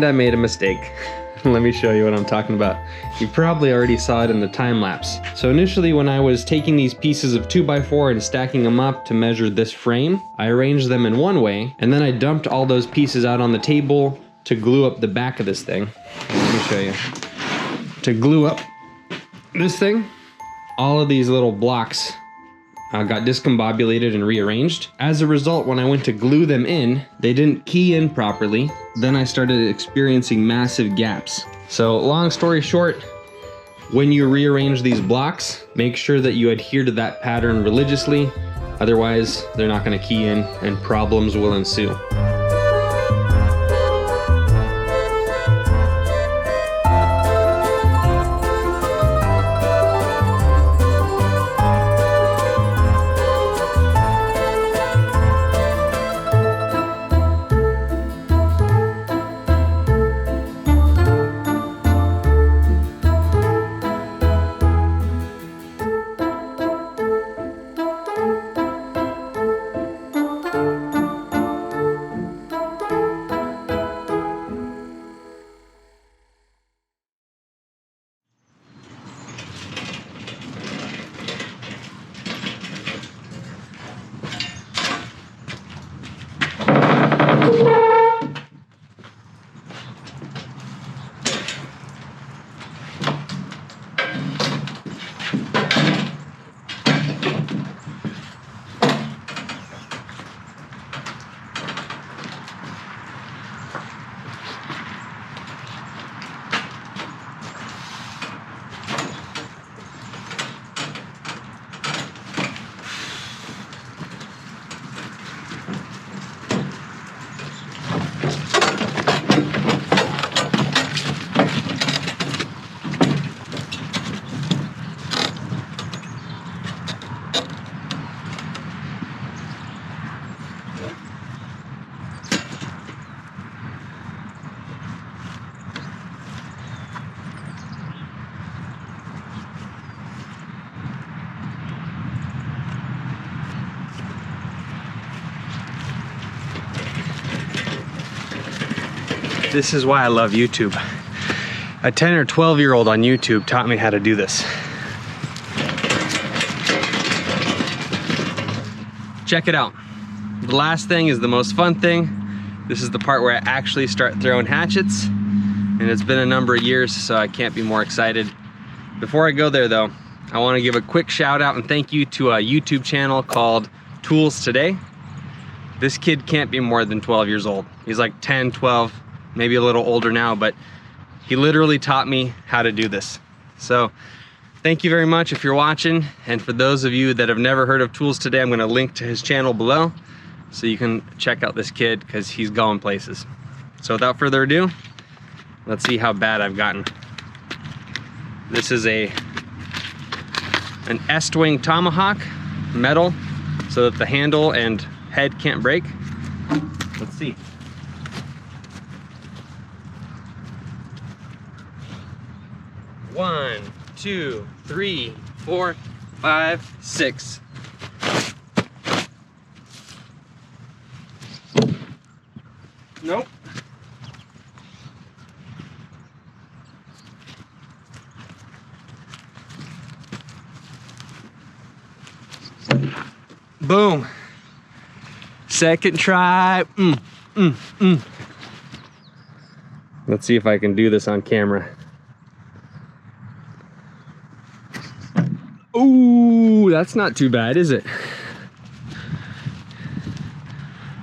And I made a mistake. Let me show you what I'm talking about. You probably already saw it in the time lapse. So initially when I was taking these pieces of 2x4 and stacking them up to measure this frame, I arranged them in one way, and then I dumped all those pieces out on the table to glue up the back of this thing. Let me show you. To glue up this thing, all of these little blocks got discombobulated and rearranged. As a result, when I went to glue them in, they didn't key in properly. Then I started experiencing massive gaps. So long story short, when you rearrange these blocks, make sure that you adhere to that pattern religiously. Otherwise, they're not gonna key in and problems will ensue. This is why I love YouTube. A 10 or 12-year-old on YouTube taught me how to do this. Check it out. The last thing is the most fun thing. This is the part where I actually start throwing hatchets, and it's been a number of years, so I can't be more excited. Before I go there though, I want to give a quick shout out and thank you to a YouTube channel called Tools Today. This kid can't be more than 12 years old. He's like 10, 12, maybe a little older now, but he literally taught me how to do this. So thank you very much if you're watching. And for those of you that have never heard of Tools Today, I'm gonna link to his channel below so you can check out this kid because he's going places. So without further ado, let's see how bad I've gotten. This is an S-wing tomahawk, metal, so that the handle and head can't break. Let's see. One, two, three, four, 5, 6. Nope. Boom. Second try. Let's see if I can do this on camera. Ooh, that's not too bad, is it?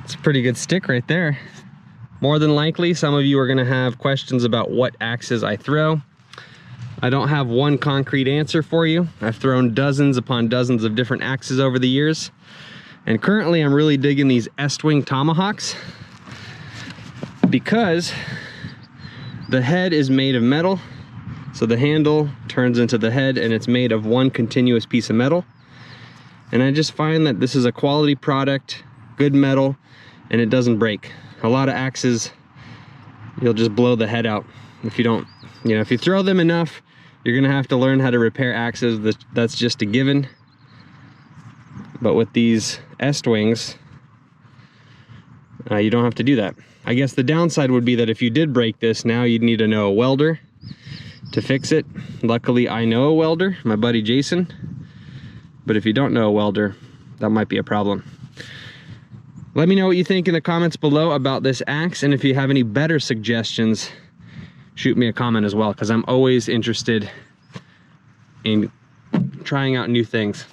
It's a pretty good stick right there. More than likely, some of you are gonna have questions about what axes I throw. I don't have one concrete answer for you. I've thrown dozens upon dozens of different axes over the years. And currently I'm really digging these S-wing tomahawks because the head is made of metal. So the handle turns into the head and it's made of one continuous piece of metal. And I just find that this is a quality product, good metal, and it doesn't break. A lot of axes, you'll just blow the head out if you don't, if you throw them enough, you're gonna have to learn how to repair axes. That's just a given. But with these S-wings, you don't have to do that. I guess the downside would be that if you did break this, now you'd need to know a welder to fix it. Luckily, I know a welder, my buddy Jason. But if you don't know a welder, that might be a problem. Let me know what you think in the comments below about this axe, and if you have any better suggestions, shoot me a comment as well, because I'm always interested in trying out new things.